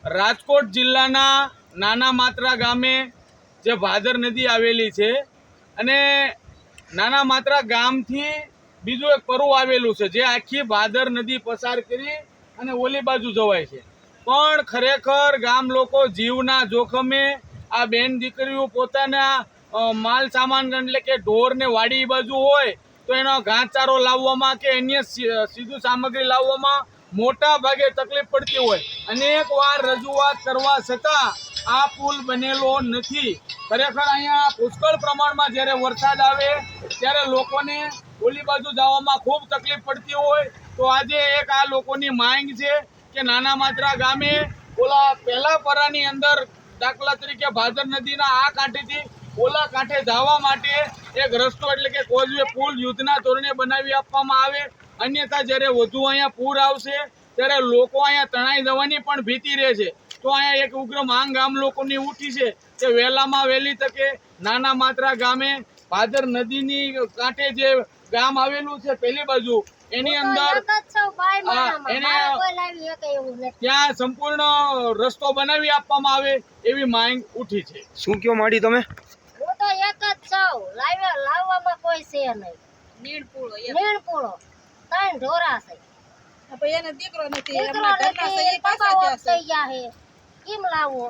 રાજકોટ જિલ્લાના નાના માત્રા ગામે જે ભાદર નદી આવેલી છે અને નાના માત્રા ગામથી બીજું એક પરુ આવેલું છે જે આખી ભાદર નદી પસાર કરી અને ઓલી બાજુ જવાય છે, પણ ખરેખર ગામ લોકો જીવના જોખમે આ બેન દીકરીઓ પોતાના માલ સામાન એટલે કે ઢોર ને વાડી બાજુ હોય તો એનો ઘાસચારો લાવવામાં કે અન્ય સીધું સામગ્રી લાવવામાં મોટા ભાગે તકલીફ પડતી હોય. અનેક વાર રજૂઆત કરવા છતાં આ પુલ બનેલો નથી. ખરેખર અહીંયા પુષ્કળ પ્રમાણમાં જ્યારે વરસાદ આવે ત્યારે લોકોને ઓલી બાજુ જવામાં ખૂબ તકલીફ પડતી હોય. તો આજે એક આ લોકોની માંગ છે કે નાના માત્રા ગામે ઓલા પહેલા પરાની અંદર દાખલા તરીકે ભાદર નદીના આ કાંઠેથી ઓલા કાંઠે જવા માટે એક રસ્તો એટલે કે કોઝવે પુલ યુદ્ધના ધોરણે બનાવી આપવામાં આવે. અન્યથા જ્યારે વધુ અહીંયા પૂર આવશે ત્યારે લોકો અહીંયા તણાઈ જવાની પણ ભીતિ રહે છે. તો અહીંયા એક ઉગ્ર માંગ ગામ લોકોની ઉઠી છે કે વહેલામાં વહેલી તકે નાના માત્રા ગામે ભાદર નદીની કાંઠે જે ગામ આવેલું છે પેલી બાજુ એની અંદર ત્યાં સંપૂર્ણ રસ્તો બનાવી આપવામાં આવે એવી માંગ ઉઠી છે. શું કયો માડી તમે? હું તો એક જ છું, લાવવામાં કોઈ છે નહીં. નીણપૂળો 3 ઢોરા છે, એને દીકરો નથી, દીકરો નથી, પપ્પા ઓફ થઈ ગયા છે, કેમ લાવવો?